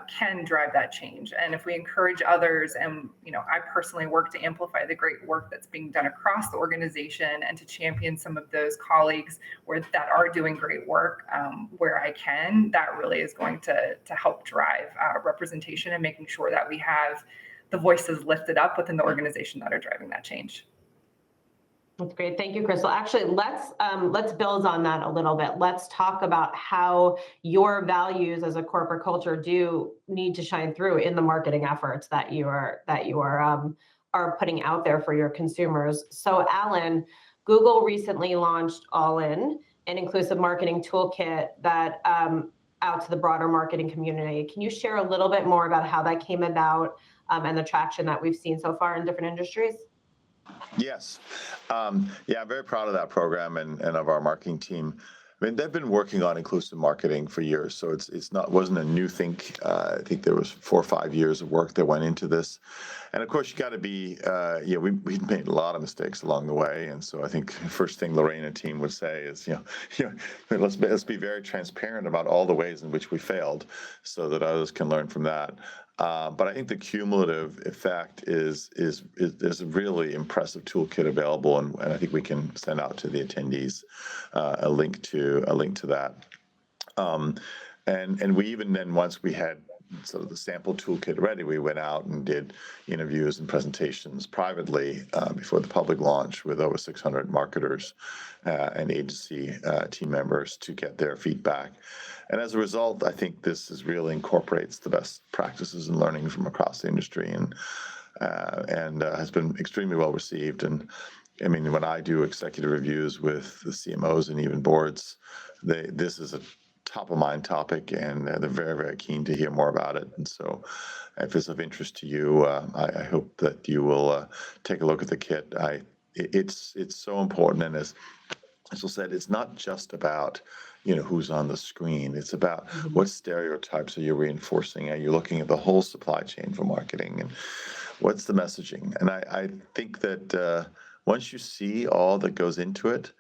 can drive that change. And if we encourage others, and I personally work to amplify the great work that's being done across the organization and to champion some of those colleagues that are doing great work where I can, that really is going to help drive representation and making sure that we have the voices lifted up within the organization that are driving that change. That's great. Thank you, Crystal. Actually, let's build on that a little bit. Let's talk about how your values as a corporate culture do need to shine through in the marketing efforts that you are putting out there for your consumers. So, Allan, Google recently launched Allan, an inclusive marketing toolkit that out to the broader marketing community. Can you share a little bit more about how that came about and the traction that we've seen so far in different industries? Yes. Yeah, I'm very proud of that program and of our marketing team. I mean, they've been working on inclusive marketing for years, so wasn't a new thing. I think there was 4 or 5 years of work that went into this, and of course you got to be. We've made a lot of mistakes along the way, and so I think the first thing Lorraine and team would say is, let's be very transparent about all the ways in which we failed, so that others can learn from that. But I think the cumulative effect is there's a really impressive toolkit available, and I think we can send out to the attendees a link to that. And we even then, once we had sort of the sample toolkit ready, we went out and did interviews and presentations privately before the public launch with over 600 marketers and agency team members to get their feedback. And as a result, I think this really incorporates the best practices and learning from across the industry, and has been extremely well received. And I mean, when I do executive reviews with the CMOs and even boards, this is a top of mind topic, and they're very, very keen to hear more about it. And so if it's of interest to you, I hope that you will take a look at the kit. It's so important, and as I said, it's not just about who's on the screen. It's about what stereotypes are you reinforcing? Are you looking at the whole supply chain for marketing, and what's the messaging? And I think that once you see all that goes into it,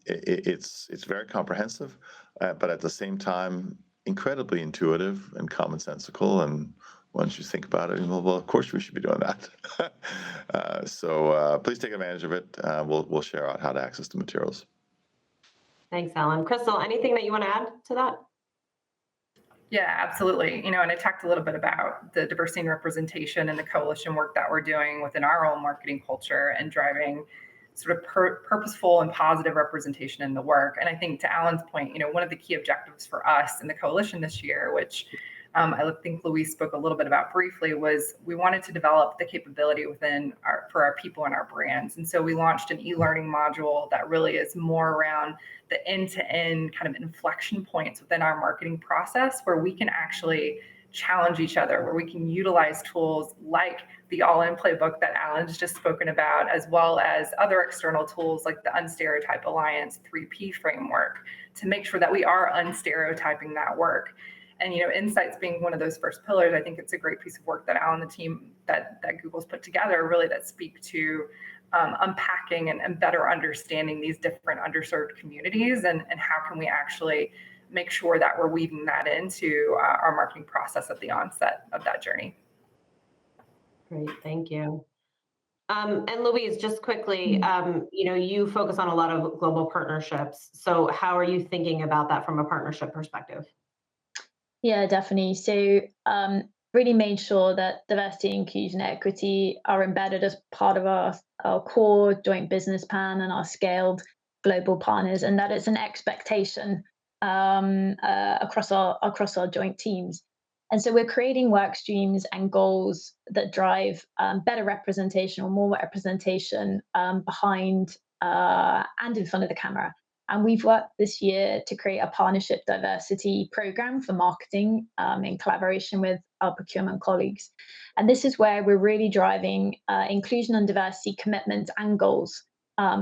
it's very comprehensive, but at the same time incredibly intuitive and commonsensical. And once you think about it, well, of course we should be doing that. So please take advantage of it. We'll share out how to access the materials. Thanks, Allan. Crystal, anything that you want to add to that? Yeah, absolutely. And I talked a little bit about the diversity and representation and the coalition work that we're doing within our own marketing culture and driving sort of purposeful and positive representation in the work. And I think to Allan's point, one of the key objectives for us in the coalition this year, which I think Louise spoke a little bit about briefly, was we wanted to develop the capability for our people and our brands. And so we launched an e-learning module that really is more around the end-to-end kind of inflection points within our marketing process, where we can actually challenge each other, where we can utilize tools like the All-In playbook that Allan's just spoken about, as well as other external tools like the Unstereotype Alliance 3P framework, to make sure that we are unstereotyping that work. And insights being one of those first pillars, I think it's a great piece of work that Allan and the team that Google's put together, really, that speak to unpacking and better understanding these different underserved communities, and how can we actually make sure that we're weaving that into our marketing process at the onset of that journey. Great, thank you. And Louise, just quickly, you focus on a lot of global partnerships. So how are you thinking about that from a partnership perspective? Yeah, definitely. So really made sure that diversity, inclusion, equity are embedded as part of our core joint business plan and our scaled global partners, and that it's an expectation across our joint teams. And so we're creating work streams and goals that drive better representation or more representation behind and in front of the camera. And we've worked this year to create a partnership diversity program for marketing in collaboration with our procurement colleagues. And this is where we're really driving inclusion and diversity commitments and goals.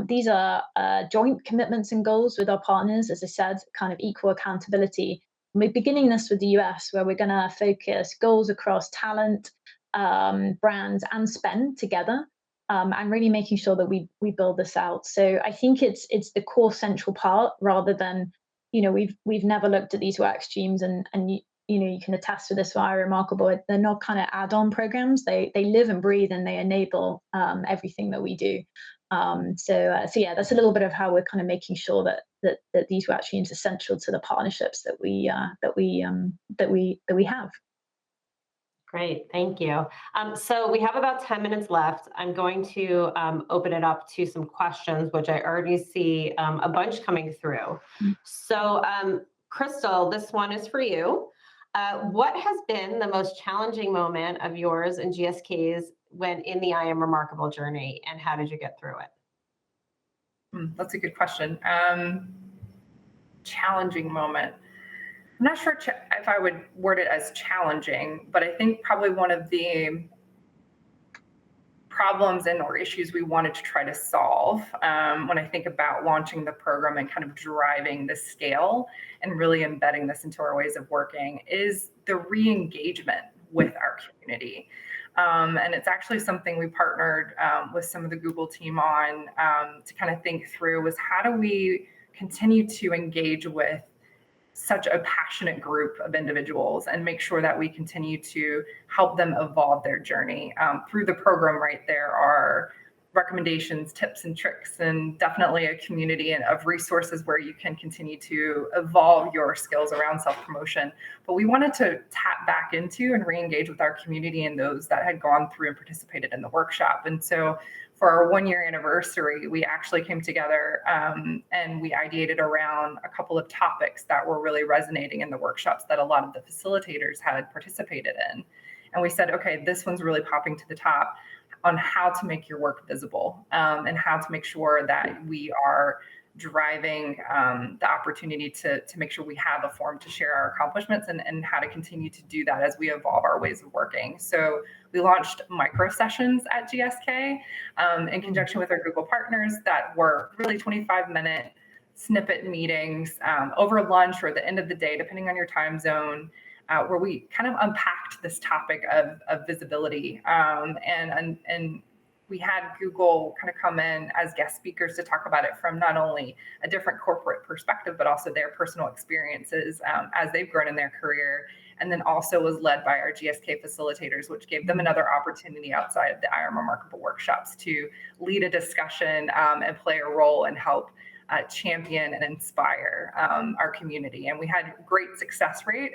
These are joint commitments and goals with our partners, as I said, kind of equal accountability. And we're beginning this with the US, where we're going to focus goals across talent, brands, and spend together. And really making sure that we build this out. So I think it's the core central part, rather than, we've never looked at these work streams, and you can attest to this via Remarkable. They're not kind of add-on programs. They live and breathe, and they enable everything that we do. So yeah, that's a little bit of how we're kind of making sure that these work streams are central to the partnerships that we have. Great, thank you. So we have about 10 minutes left. I'm going to open it up to some questions, which I already see a bunch coming through. So Crystal, this one is for you. What has been the most challenging moment of yours and GSK's when in the I Am Remarkable journey, and how did you get through it? That's a good question. Challenging moment. I'm not sure if I would word it as challenging, but I think probably one of the problems or issues we wanted to try to solve when I think about launching the program and kind of driving the scale and really embedding this into our ways of working is the re-engagement with our community. And it's actually something we partnered with some of the Google team on to kind of think through, was how do we continue to engage with such a passionate group of individuals and make sure that we continue to help them evolve their journey. Through the program, right, there are recommendations, tips and tricks, and definitely a community of resources where you can continue to evolve your skills around self-promotion. But we wanted to tap back into and re-engage with our community and those that had gone through and participated in the workshop. And so for our 1-year anniversary, we actually came together and we ideated around a couple of topics that were really resonating in the workshops that a lot of the facilitators had participated in. And we said, okay, this one's really popping to the top on how to make your work visible and how to make sure that we are driving the opportunity to make sure we have a forum to share our accomplishments and how to continue to do that as we evolve our ways of working. So we launched micro sessions at GSK in conjunction with our Google partners that were really 25-minute snippet meetings over lunch or at the end of the day, depending on your time zone, where we kind of unpacked this topic of visibility. And we had Google kind of come in as guest speakers to talk about it from not only a different corporate perspective, but also their personal experiences as they've grown in their career. And then also was led by our GSK facilitators, which gave them another opportunity outside of the I Am Remarkable workshops to lead a discussion and play a role and help champion and inspire our community. And we had great success rate.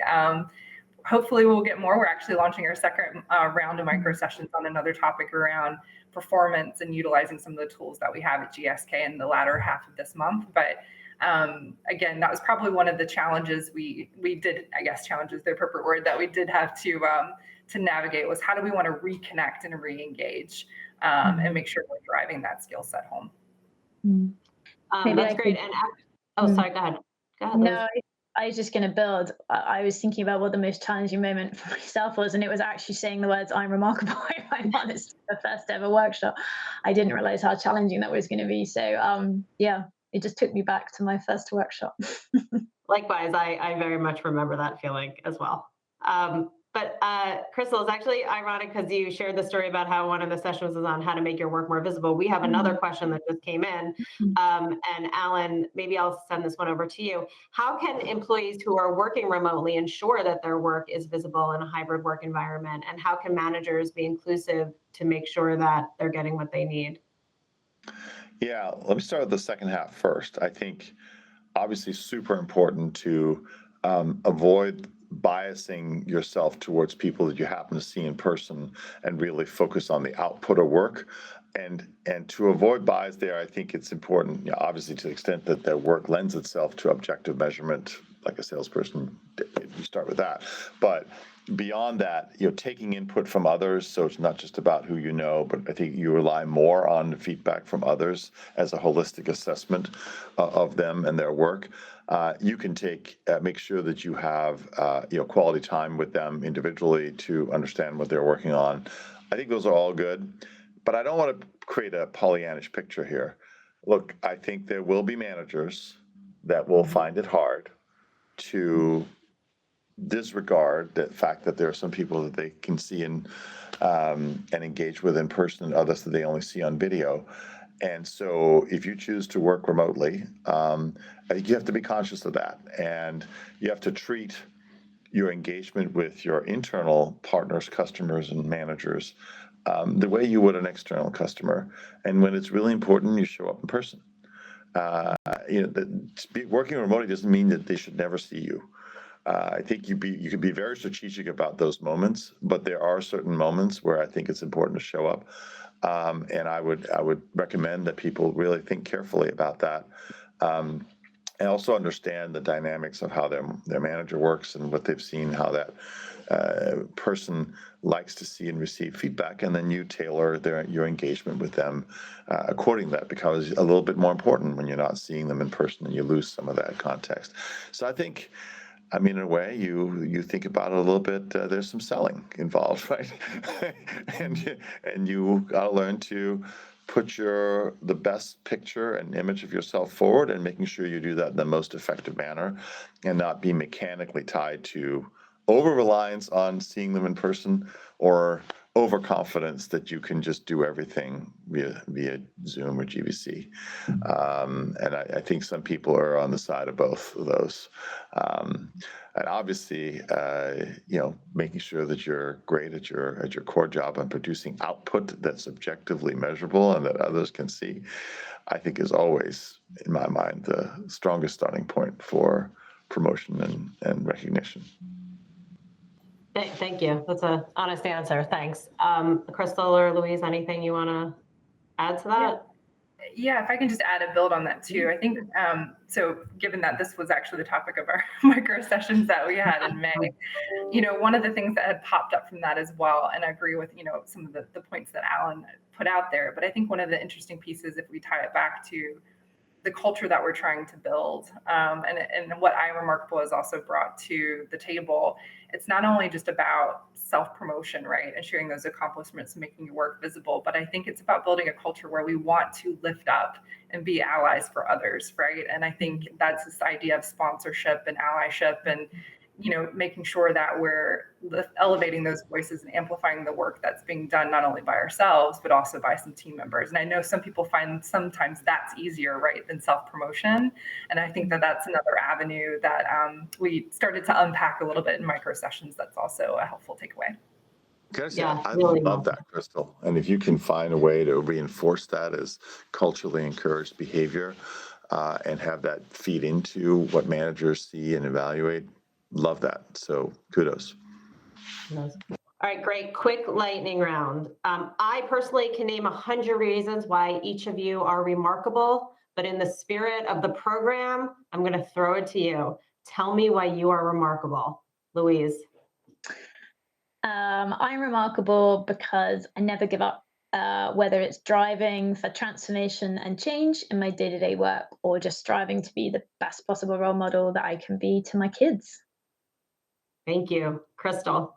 Hopefully we'll get more. We're actually launching our second round of micro sessions on another topic around performance and utilizing some of the tools that we have at GSK in the latter half of this month. But again, that was probably one of the challenges we did, I guess challenge is the appropriate word, that we did have to navigate, was how do we want to reconnect and re-engage and make sure we're driving that skill set home. That's great. And sorry, go ahead. No, I was just going to build. I was thinking about what the most challenging moment for myself was, and it was actually saying the words "I'm remarkable." I'm honest, the first ever workshop. I didn't realize how challenging that was going to be. So yeah, it just took me back to my first workshop. Likewise, I very much remember that feeling as well. But Crystal, it's actually ironic because you shared the story about how one of the sessions was on how to make your work more visible. We have another question that just came in. And Allan, maybe I'll send this one over to you. How can employees who are working remotely ensure that their work is visible in a hybrid work environment? And how can managers be inclusive to make sure that they're getting what they need? Yeah, let me start with the second half first. I think obviously super important to avoid biasing yourself towards people that you happen to see in person and really focus on the output of work. And to avoid bias there, I think it's important, obviously to the extent that their work lends itself to objective measurement, like a salesperson, you start with that. But beyond that, taking input from others. So it's not just about who you know, but I think you rely more on the feedback from others as a holistic assessment of them and their work. You can make sure that you have quality time with them individually to understand what they're working on. I think those are all good, but I don't want to create a Pollyannish picture here. Look, I think there will be managers that will find it hard to disregard the fact that there are some people that they can see and engage with in person, and others that they only see on video. And so if you choose to work remotely, I think you have to be conscious of that. And you have to treat your engagement with your internal partners, customers, and managers the way you would an external customer. And when it's really important, you show up in person. Working remotely doesn't mean that they should never see you. I think you can be very strategic about those moments, but there are certain moments where I think it's important to show up. And I would recommend that people really think carefully about that, and also understand the dynamics of how their manager works and what they've seen, how that person likes to see and receive feedback, and then you tailor your engagement with them according to that, because it's a little bit more important when you're not seeing them in person and you lose some of that context. So I think, in a way, you think about it a little bit. There's some selling involved, right? and you got to learn to put the best picture and image of yourself forward, and making sure you do that in the most effective manner, and not be mechanically tied to over-reliance on seeing them in person, or overconfidence that you can just do everything via Zoom or GVC. And I think some people are on the side of both of those. And obviously, making sure that you're great at your core job and producing output that's objectively measurable and that others can see, I think is always, in my mind, the strongest starting point for promotion and recognition. Thank you. That's an honest answer. Thanks. Crystal or Louise, anything you want to add to that? Yeah, if I can just add a build on that too. I think, so given that this was actually the topic of our micro sessions that we had in May, one of the things that had popped up from that as well, and I agree with, some of the points that Allan put out there, but I think one of the interesting pieces, if we tie it back to the culture that we're trying to build, and what I Am Remarkable has also brought to the table, it's not only just about self-promotion, right, and sharing those accomplishments and making your work visible, but I think it's about building a culture where we want to lift up and be allies for others, right? And I think that's this idea of sponsorship and allyship, and making sure that we're elevating those voices and amplifying the work that's being done, not only by ourselves, but also by some team members. And I know some people find sometimes that's easier, right, than self-promotion. And I think that that's another avenue that we started to unpack a little bit in micro sessions. That's also a helpful takeaway. I love that, Crystal. And if you can find a way to reinforce that as culturally encouraged behavior, and have that feed into what managers see and evaluate, love that. So kudos. All right, great. Quick lightning round. I personally can name 100 reasons why each of you are remarkable, but in the spirit of the program, I'm going to throw it to you. Tell me why you are remarkable. Louise. I'm remarkable because I never give up, whether it's driving for transformation and change in my day-to-day work, or just striving to be the best possible role model that I can be to my kids. Thank you. Crystal.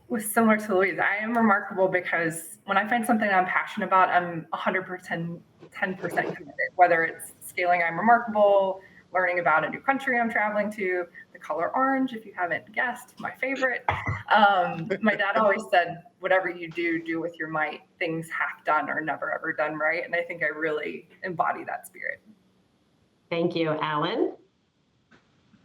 Was similar to Louise. I am remarkable because when I find something I'm passionate about, I'm 110% committed, whether it's scaling I'm Remarkable, learning about a new country I'm traveling to, the color orange, if you haven't guessed, my favorite. My dad always said, whatever you do with your might, things half done are never ever done right. And I think I really embody that spirit. Thank you. Allan?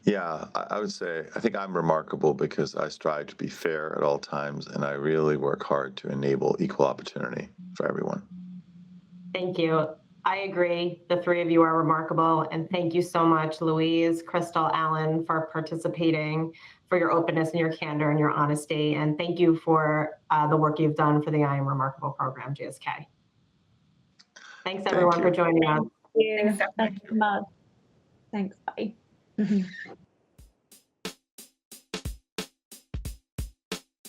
Yeah, I would say, I think I'm remarkable because I strive to be fair at all times, and I really work hard to enable equal opportunity for everyone. Thank you. I agree. The three of you are remarkable. And thank you so much, Louise, Crystal, Allan, for participating, for your openness and your candor and your honesty. And thank you for the work you've done for the I Am Remarkable program, GSK. Thanks, everyone, for joining us. Thank you. Thanks so much. Thanks. Bye.